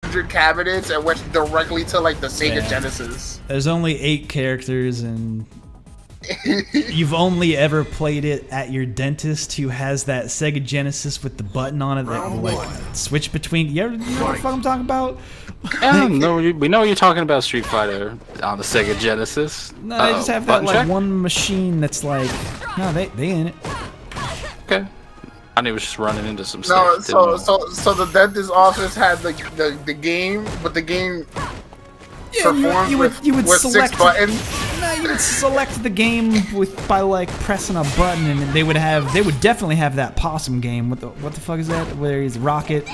100 cabinets and went directly to like the Sega Genesis. There's only 8 characters, and you've only ever played it at your dentist who has that Sega Genesis with the button on it that will like switch between. You know what the fuck I'm talking about? No, we know you're talking about Street Fighter on the Sega Genesis. No, they just have that like one machine that's like, no, they in it. Okay. I knew it was just running into some No, stuff. so the dentist office had the game, but the game performed with select 6 buttons. No, you would select the game by like pressing a button, and they would definitely have that possum game. What the fuck is that? Where he's Rocket,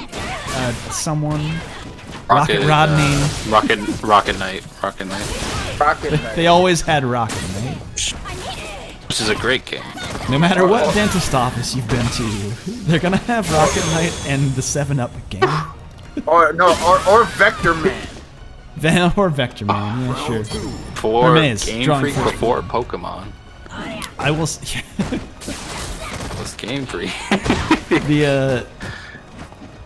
Rocket Rodney. Rocket Knight. They always had Rocket Knight. Which is a great game. No matter what dentist office you've been to, they're gonna have Rocket Knight and the 7-Up game. or Vector Man. Or Vector Man, yeah, sure. For Hermes, Game Freak before Pokemon. I will. It was Game Freak. The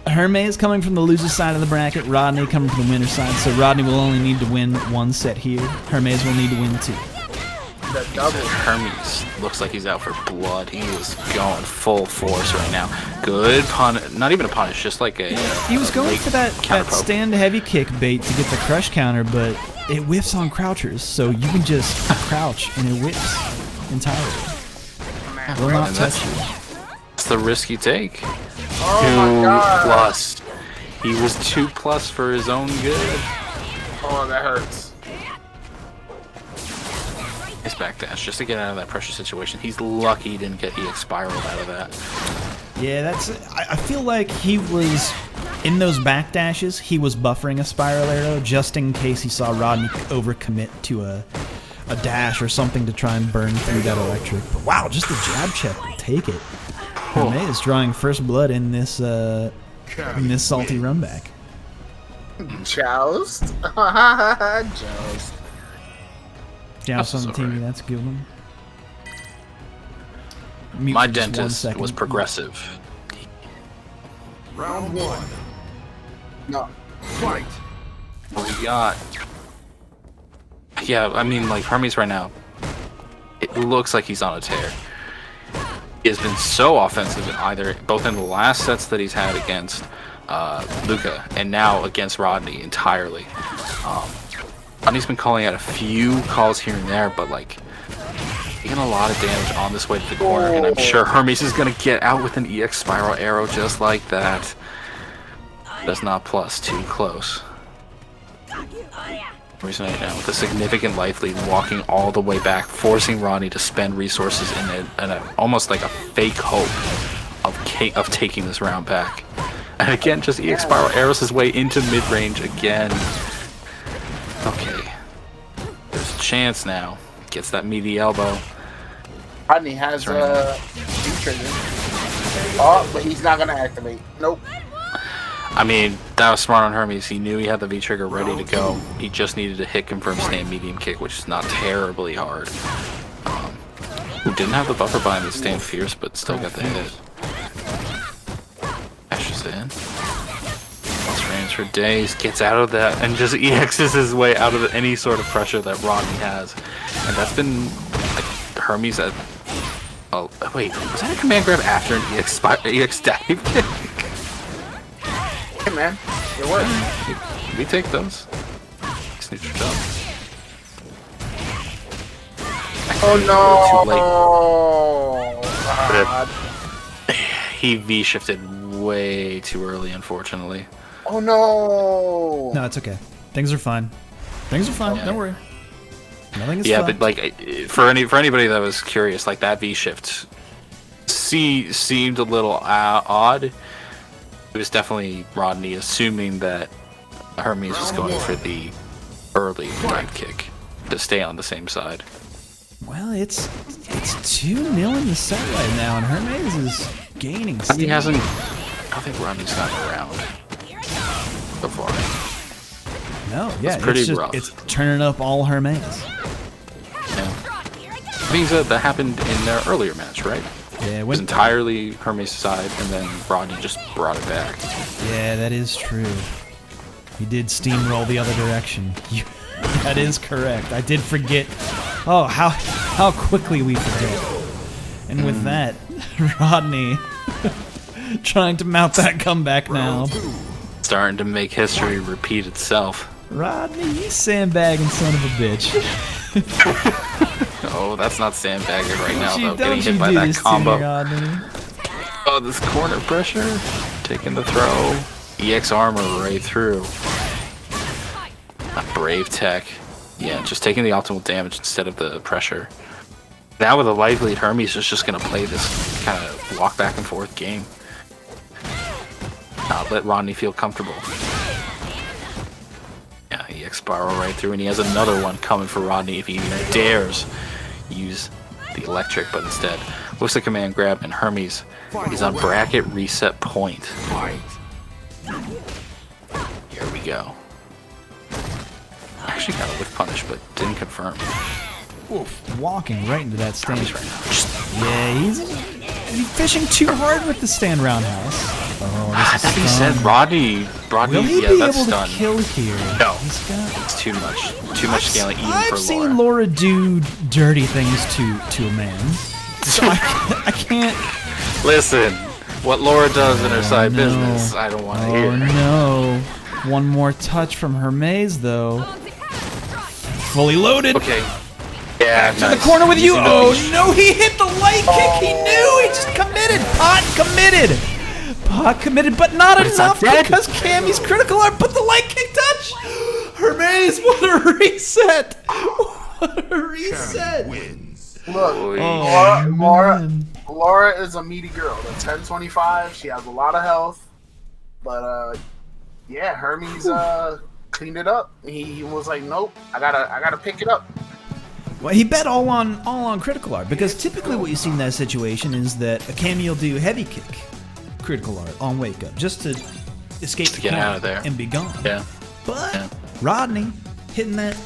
Hermes coming from the loser side of the bracket, Rodney coming from the winner side. So Rodney will only need to win 1 set here. Hermes will need to win 2. The double. Hermes looks like he's out for blood. He is going full force right now. Good punish, not even a punish, just like a. He was going for that stand heavy kick bait to get the crush counter, but it whiffs on crouchers, so you can just crouch and it whips entirely. Will not touch you. That's the risk you take. Oh my God. 2+. He was 2+ for his own good. Oh, that hurts. His backdash just to get out of that pressure situation. He's lucky he didn't get EX spiraled out of that. Yeah, I feel like he was in those backdashes. He was buffering a spiral arrow just in case he saw Rodney overcommit to a dash or something to try and burn through that electric. But wow, just a jab check will take it. Hermes is drawing first blood in this salty run back. Joust. Joust. Joust on the TV, that's a good one. My dentist was progressive. Round 1. No. Fight. What we got? Yeah, I mean, like Hermes right now, it looks like he's on a tear. He has been so offensive both in the last sets that he's had against Luca and now against Rodney entirely. Rodney's been calling out a few calls here and there, but like taking a lot of damage on this way to the corner, and I'm sure Hermes is gonna get out with an EX spiral arrow just like that. That's not plus, too close. Hermes right now with a significant life lead, walking all the way back, forcing Rodney to spend resources in almost like a fake hope of taking this round back. And again, just EX spiral arrows his way into mid-range again. Okay, there's a chance now. Gets that meaty elbow. Rodney has a V-trigger. Oh, but he's not gonna activate. Nope. I mean, that was smart on Hermes. He knew he had the V-trigger ready to go. He just needed to hit confirm stand medium kick, which is not terribly hard. Who didn't have the buffer bind to stand fierce, but still got the hit. Ashes in. Range for days, gets out of that, and just EXs his way out of any sort of pressure that Rodney has. And that's been like Hermes at. Oh, wait, was that a command grab after an EX dive kick? Hey man, it worked. We take those. Neutral jump. Oh no! Too late. He V-shifted way too early, unfortunately. Oh no! No, it's okay. Things are fine. Things are fine. Yeah. Don't worry. Nothing is Yeah, fine. but like for anybody that was curious, like that V shift seemed a little odd. It was definitely Rodney assuming that Hermes was going for the early dive kick to stay on the same side. Well, it's 2-0 in the set right now, and Hermes is gaining steam. He hasn't. I don't think Rodney's gotten around before. No, yeah, it's pretty just, rough. It's turning up all Hermes. Yeah. I mean, that happened in their earlier match, right? Yeah, it was entirely Hermes' side, and then Rodney just brought it back. Yeah, that is true. He did steamroll the other direction. That is correct. I did forget. Oh, how quickly we forget. And with that, Rodney trying to mount that comeback now. Starting to make history repeat itself. Rodney, you sandbagging son of a bitch. Oh, that's not sandbagging right now, though. Don't Getting hit you by do that this combo. to me, Rodney. Oh, this corner pressure. Taking the throw. EX armor right through. A brave tech. Yeah, just taking the optimal damage instead of the pressure. Now with a life lead, Hermes is just going to play this kind of walk back and forth game. Let Rodney feel comfortable. Yeah, EX spiral right through, and he has another one coming for Rodney if he dares use the electric, but instead looks at command grab, and Hermes is on bracket reset point. Here we go. Actually got a whiff punish, but didn't confirm. Oof. Walking right into that stand. Hermes right now. Yeah, he's fishing too hard with the stand roundhouse. Oh, this That is being said, stun. Rodney, Will he yeah, be that's able to done. kill here? No. He's got... It's too much scaling even I've for seen Laura. Laura do dirty things to a man. So I can't... Listen, what Laura does in her side no. business, I don't want to Oh hear. no. One more touch from Hermes, though. Fully loaded. Okay. Yeah, To the corner with you. Oh no, he hit the light kick. He knew. He just committed. Pot committed. Pot committed, but not it's not enough dead. because Cammy's critical art put the light kick touch. Hermes, what a reset. What a reset. Look, Oh, man. Laura is a meaty girl. The 1025, she has a lot of health. But yeah, Hermes cleaned it up. He was like, nope, I gotta pick it up. Well, he bet all on critical art because typically what you see in that situation is that a Cammy will do heavy kick critical art on wake up just to escape the get corner out of there. and be gone. Yeah. But Yeah. Rodney hitting that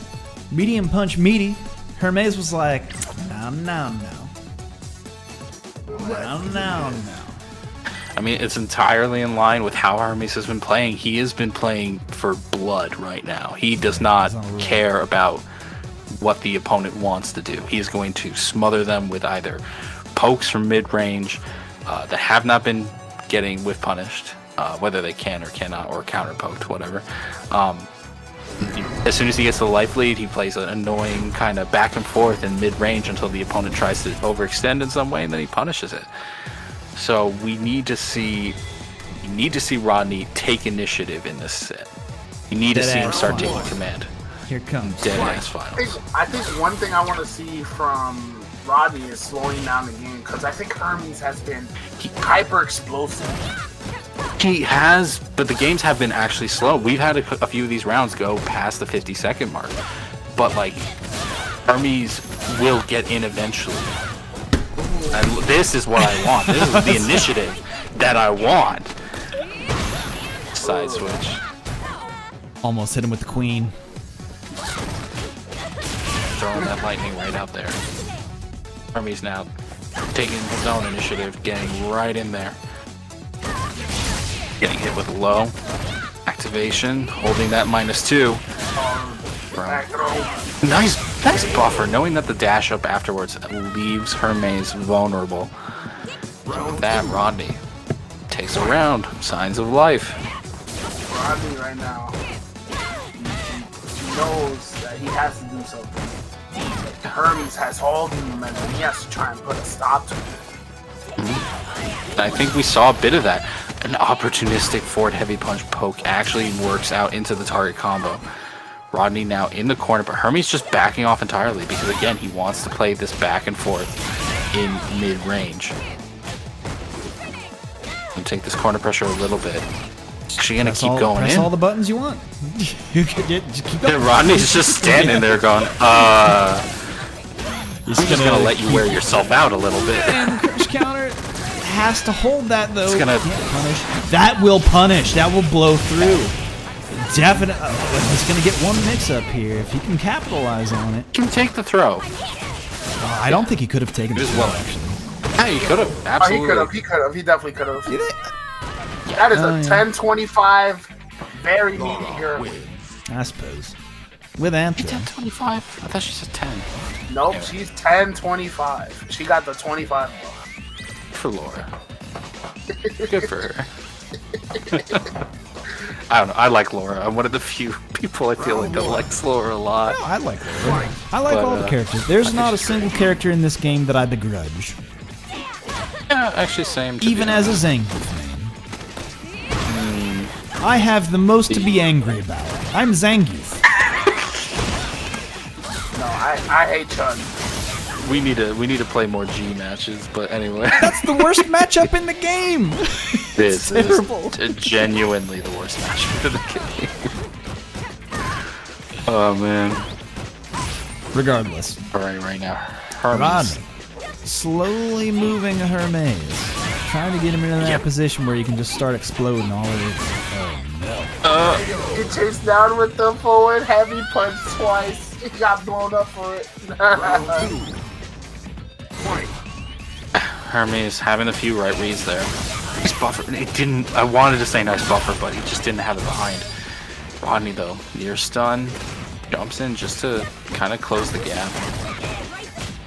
medium punch meaty, Hermes was like, no. I mean, it's entirely in line with how Hermes has been playing. He has been playing for blood right now. He does not care about what the opponent wants to do. He is going to smother them with either pokes from mid-range that have not been getting whiff punished, whether they can or cannot, or counter poked, whatever. As soon as he gets the life lead, he plays an annoying kind of back and forth in mid-range until the opponent tries to overextend in some way, and then he punishes it. So we need to see Rodney take initiative in this set. You need to see him start taking command. Here comes Dead ass finals. I think one thing I want to see from Rodney is slowing down the game because I think Hermes has been hyper explosive. He has, but the games have been actually slow. We've had a few of these rounds go past the 50-second mark, but like Hermes will get in eventually. And this is what I want. This is the initiative that I want. Side switch. almost hit him with the queen. Throwing that lightning right out there. Hermes now taking his own initiative, getting right in there. Getting hit with low. Activation, holding that -2. Nice buffer, knowing that the dash up afterwards leaves Hermes vulnerable. With that, Rodney takes a round. Signs of life. Rodney right now, he knows that he has to do something. Hermes has all the momentum. He has to try and put a stop to it. I think we saw a bit of that. An opportunistic forward heavy punch poke actually works out into the target combo. Rodney now in the corner, but Hermes just backing off entirely because, again, he wants to play this back and forth in mid-range. And take this corner pressure a little bit. Actually gonna keep going press in. all the buttons you want. You can just keep going. And Rodney's just standing there going, I'm just gonna let you wear yourself out a little bit. And crush counter has to hold that though. It's gonna punish. That will punish. That will blow through. Definitely. He's gonna get one mix-up here if he can capitalize on it. can take the throw. I don't think he could have taken it As well, actually. Yeah, he could have. Oh, Absolutely. he definitely could have. That is a 10-25 very meaty girl. I suppose. With Anthem. 10-25? I thought she said 10. Nope, Anyway. she's 10-25. She got the 25 buff. For Laura. Good for her. I don't know. I like Laura. I'm one of the few people I feel like that likes Laura a lot. I like Laura. I like all the characters. There's not a single character in this game that I begrudge. Yeah, actually, same. Even as a Zangief main. I have the most to be angry about. I'm Zangief. No, I hate Chun. We need to play more G matches, but anyway. That's the worst matchup in the game. This terrible. is genuinely the worst matchup in the game. Oh man. Regardless. Alright, right now. Hermes. Rodney. Slowly moving Hermes. Trying to get him into that position where you can just start exploding all of it. Oh He chased down with the forward heavy punch twice. He got blown up for it. Hermes having a few right reads there. Nice buffer. It didn't. I wanted to say nice buffer, but he just didn't have it behind. Rodney though, near stun, jumps in just to kind of close the gap.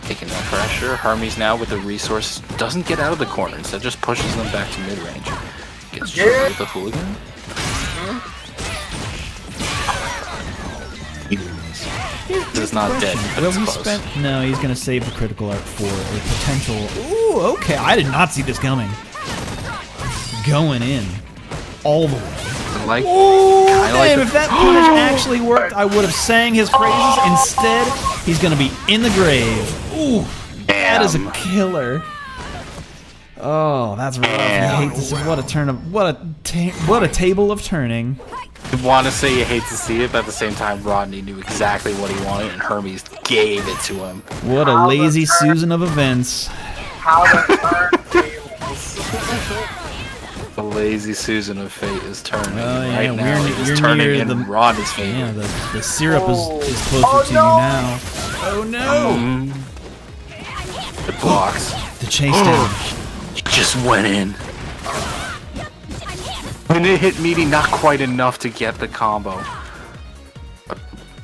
Taking that pressure. Hermes now with the resource doesn't get out of the corner. Instead just pushes them back to mid range. Gets shot with the hooligan. This is not dead, but Will it's he close. No, he's gonna save the critical art for a potential. Ooh, okay. I did not see this coming. Going in all the way. Like, Oh, kinda like damn, the- if that punish actually worked, I would have sang his praises. Instead, he's going to be in the grave. Ooh, that is a Damn. killer. Oh, that's rough. I hate to see what a turn of what a table of turning. I want to say you hate to see it, but at the same time, Rodney knew exactly what he wanted, and Hermes gave it to him. What a lazy Susan of events. How the turntables. The lazy Susan of fate is turning Oh, yeah, right now. you're It's turning near in the- Rodney's favor. Yeah, the syrup is closer Oh, to no. you now. Oh no! The blocks. The chase down. He just went in. When it hit meaty, not quite enough to get the combo. But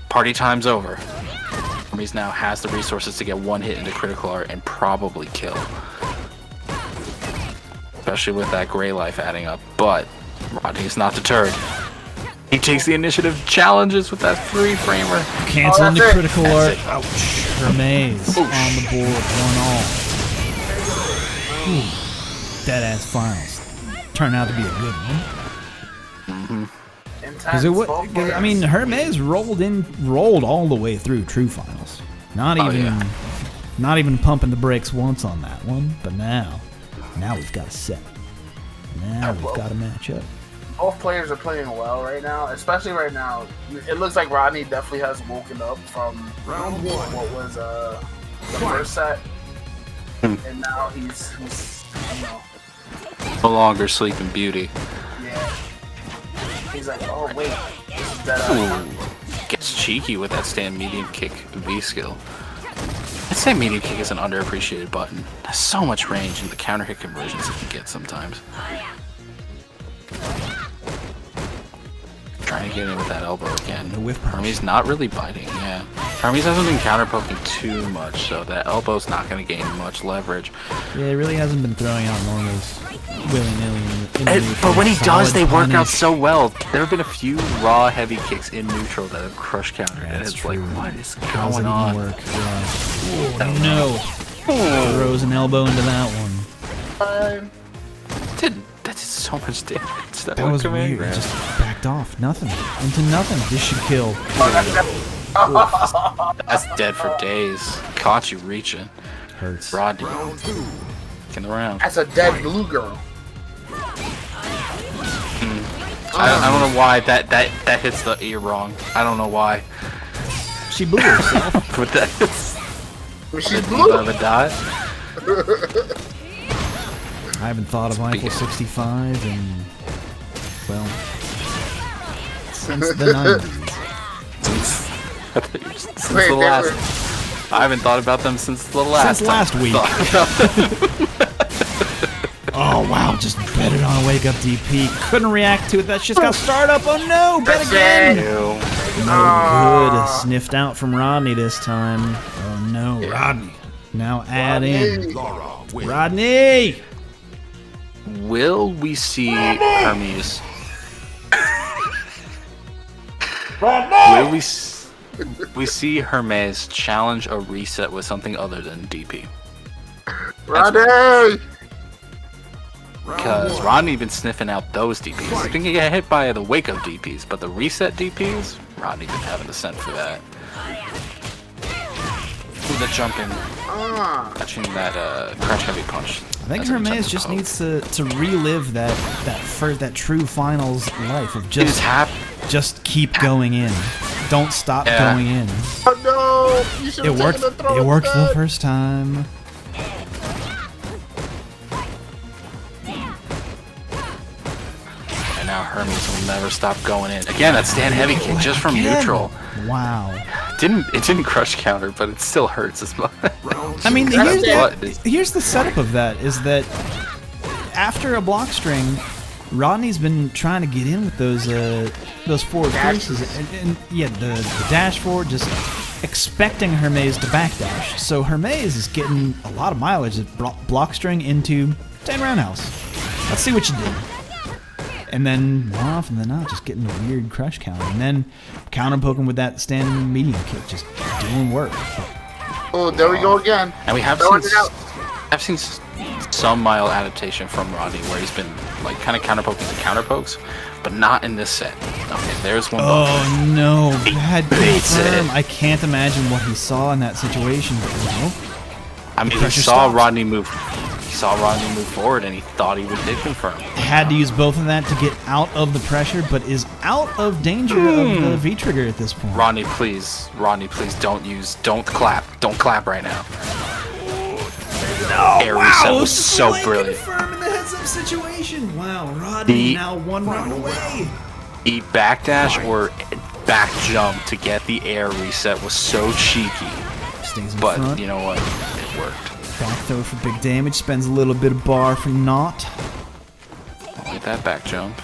party time's over. Hermes now has the resources to get one hit into critical art and probably kill. Especially with that gray life adding up. But Rodney is not deterred. He takes the initiative, challenges with that 3-framer. Canceling the that's it. critical art. Ouch. Hermes on the board. 1-all. Dead ass finals. Turned out to be a good one. Intense. I mean, Hermes rolled all the way through true finals. Not even pumping the brakes once on that one. But now we've got a set. Now we've got a matchup. Both players are playing well right now, especially right now. It looks like Rodney definitely has woken up from round one. What was the first set, and now he's you know, No longer Sleeping Beauty. yeah. He's like, oh wait, this is dead. Gets cheeky with that stand medium kick V skill. That stand medium kick is an underappreciated button. Has so much range and the counter hit conversions it can get sometimes. Trying to get in with that elbow again. The whiff punch. Hermes not really biting, yeah. Hermes hasn't been counter poking too much, so that elbow's not going to gain much leverage. Yeah, it really hasn't been throwing out normals willy-nilly. But when he does, they work out so well. There have been a few raw heavy kicks in neutral that have crushed counter, and That's it's true. like, what is How's it going even on? work? Yeah. Oh, no. Throws an elbow into that one. That did so much damage. That was weird. It just backed off. Nothing. Into nothing. This should kill. That's dead for days. Caught you reaching. Hurts. Rodney. In the round. That's a dead blue girl. I don't know why that hits the ear wrong. I don't know why. She blew herself. But that is She's blue. of a dot. I haven't thought of Eiffel 65 in, well, since the 90s. Since the last. I haven't thought about them since the last. Since last time. week. Oh, wow. just betted on a wake up DP. Couldn't react to it. That shit's got startup. Oh no! Bet again. No good. Sniffed out from Rodney this time. Oh no, Rodney. Now add in Rodney. Will we see Hermes? Will we see Hermes challenge a reset with something other than DP? Rodney! Because Rodney been sniffing out those DPs. He's been getting hit by the wake up DPs, but the reset DPs, Rodney been having to send for that. Ooh, the jumping, catching that crash heavy punch. I think Hermes just needs to relive that true finals life of just keep going in. Don't stop going in. Oh no! You should have taken the throw. It worked the first time. And now Hermes will never stop going in. Again, that stand heavy kick just from neutral. Wow. It didn't crush counter, but it still hurts as much. I mean, here's the setup of that, is that after a block string, Rodney's been trying to get in with those forward pushes, and the dash forward, just expecting Hermes to backdash. So Hermes is getting a lot of mileage at block string into 10 roundhouse. Let's see what you did. And then more often than not, just getting a weird crush counter, and then counter poking with that standing medium kick, just doing work. Oh, there we go again. And we have seen some mild adaptation from Rodney, where he's been like kind of counter poking the counter pokes, but not in this set. Okay, there's one. Oh no, bad confirm. I can't imagine what he saw in that situation. But no. I mean, he saw Rodney move. He saw Rodney move forward, and he thought he would hit confirm. Had to use both of that to get out of the pressure, but is out of danger of the V trigger at this point. Rodney, please, don't clap right now. No, air reset was so brilliant. Confirm in the heads-up situation. Wow, Rodney now one round away. The backdash or back jump to get the air reset was so cheeky. Stays in but front. You know what? It worked. Back throw for big damage. Spends a little bit of bar for naught. Look at that back jump.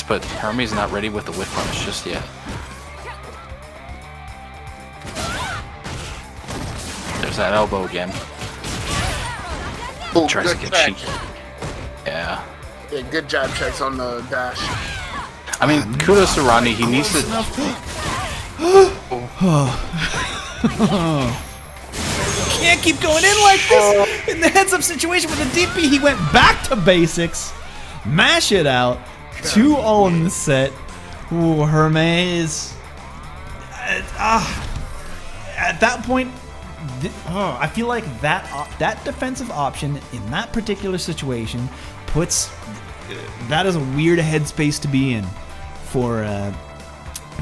But Hermes not ready with the whip punish just yet. There's that elbow again. Oh, tries to get cheeky. Yeah. Yeah, good jab checks on the dash. I mean, kudos to Rodney. He needs to. Can't keep going in like this in the heads-up situation with the DP. He went back to basics, mash it out, 2-all in the set. Ooh, Hermes. At that point, I feel like that defensive option in that particular situation puts that is a weird headspace to be in for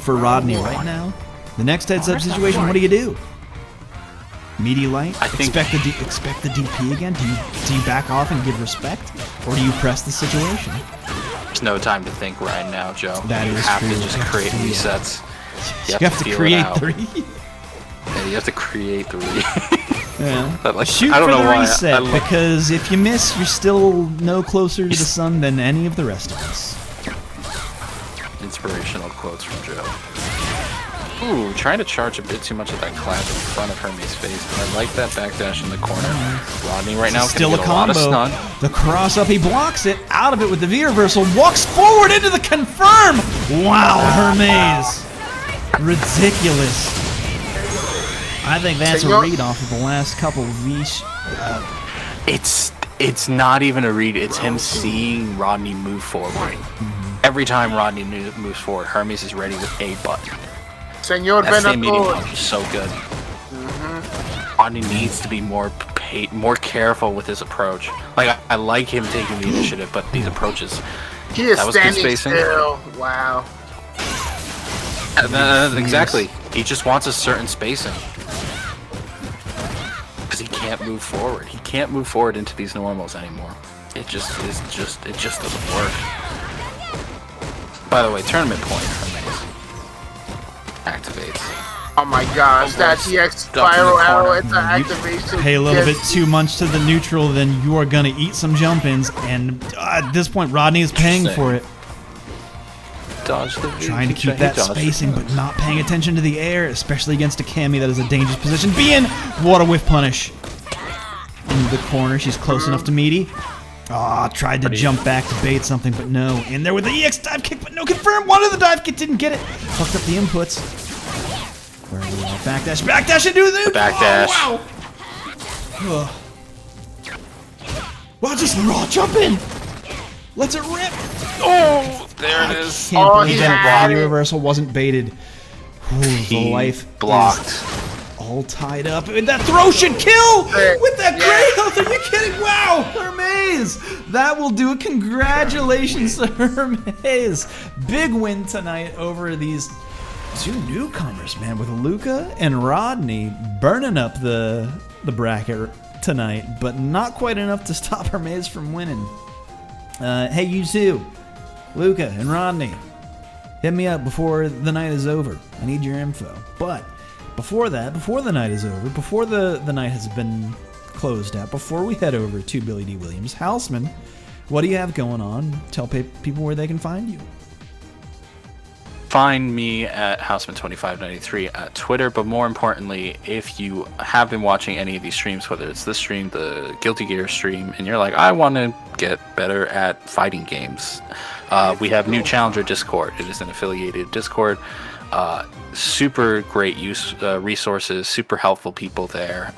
Rodney right now. The next heads-up situation, what do? Media light? Expect the DP again? Do you back off and give respect? Or do you press the situation? There's no time to think right now, Joe. That you is have true. to just create resets. You have to create 3. Yeah, you have to create 3. Yeah. But like, Shoot I don't for know the why. reset, because if you miss, you're still no closer to the sun than any of the rest of us. Inspirational quotes from Joe. Ooh, trying to charge a bit too much of that clap in front of Hermes' face, but I like that backdash in the corner. Rodney right now still can get a lot of stun. The cross up, he blocks it, out of it with the V reversal, walks forward into the confirm! Wow, Hermes. Ridiculous. I think that's a read off of the last couple of V's. It's not even a read, it's him seeing Rodney move forward. Every time Rodney moves forward, Hermes is ready with a button. Senor Venatori is so good. Rodney needs to be more careful with his approach. Like I like him taking the initiative, but these approaches. He is standing still. Wow. Exactly. He just wants a certain spacing because he can't move forward. He can't move forward into these normals anymore. It just doesn't work. By the way, tournament point Hermes activates. Oh my gosh, that EX spiral arrow into activation. Pay a little bit too much to the neutral, then you are gonna eat some jump-ins, and at this point, Rodney is paying for it. Dodge the Trying to keep that spacing, but not paying attention to the air, especially against a Cammy that is a dangerous position. Be-in! What a whiff punish. In the corner, she's close enough to Meaty. Tried to jump back to bait something, but no. In there with the EX dive kick, but no confirm. One of the dive kick didn't get it. Fucked up the inputs. Where are we at? Backdash, backdash into the backdash. Wow. Wow, just raw jump in. Let's it rip. Oh, there it is. Can't believe that body reversal wasn't baited. Ooh, the life blocked. All tied up. And that throw should kill with that gray health. Are you kidding? Wow, Hermes. That will do it. Congratulations to Hermes. Big win tonight over these two newcomers, man, with Luca and Rodney burning up the bracket tonight, but not quite enough to stop Hermes from winning. Hey, you two, Luca and Rodney, hit me up before the night is over. I need your info. But before that, before the night is over, before the night has been closed out, before we head over to Billy D. Williams, Houseman, what do you have going on? Tell people where they can find you. Find me at Houseman2593 at Twitter, but more importantly, if you have been watching any of these streams, whether it's this stream, the Guilty Gear stream, and you're like, I want to get better at fighting games, we have New Challenger Discord. It is an affiliated Discord. Super great resources, super helpful people there.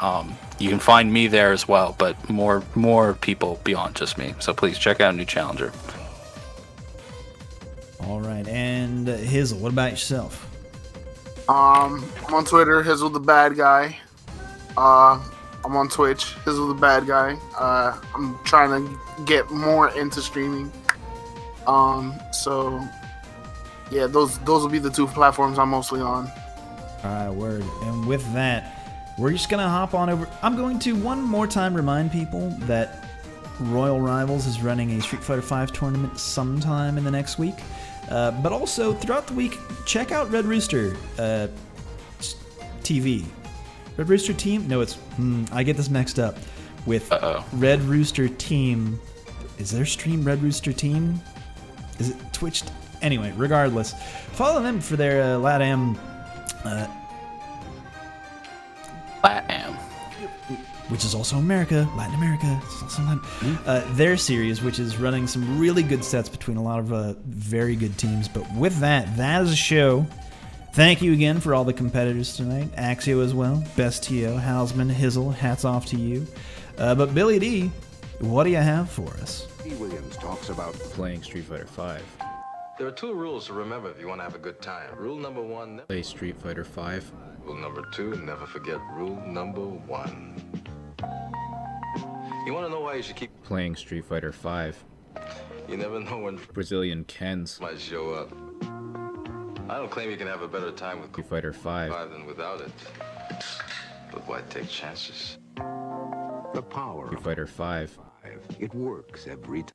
You can find me there as well, but more people beyond just me. So please check out New Challenger. All right, and Hizzle, what about yourself? I'm on Twitter, Hizzle the Bad Guy. I'm on Twitch, Hizzle the Bad Guy. I'm trying to get more into streaming. So yeah, those will be the two platforms I'm mostly on. All right, word. And with that, we're just gonna hop on over. I'm going to one more time remind people that Royal Rivals is running a Street Fighter V tournament sometime in the next week. But also, throughout the week, check out Red Rooster TV. Red Rooster Team? No, it's... I get this mixed up with Red Rooster Team. Is their stream Red Rooster Team? Is it Twitch? Anyway, regardless. Follow them for their LATAM... LATAM. Which is also America, Latin America, it's also their series, which is running some really good sets between a lot of very good teams. But with that, that is a show. Thank you again for all the competitors tonight. Axio as well, Best TO, Houseman, Hizzle, hats off to you. But Billy D, what do you have for us? Williams talks about playing Street Fighter V. There are two rules to remember if you want to have a good time. Rule number one, never Play Street Fighter V. Rule number two, never forget rule number one. You want to know why you should keep Playing Street Fighter V. You never know when Brazilian Kens. might show up. I don't claim you can have a better time with Street Fighter V. than without it. But why take chances? The power Street Fighter V. It works every time.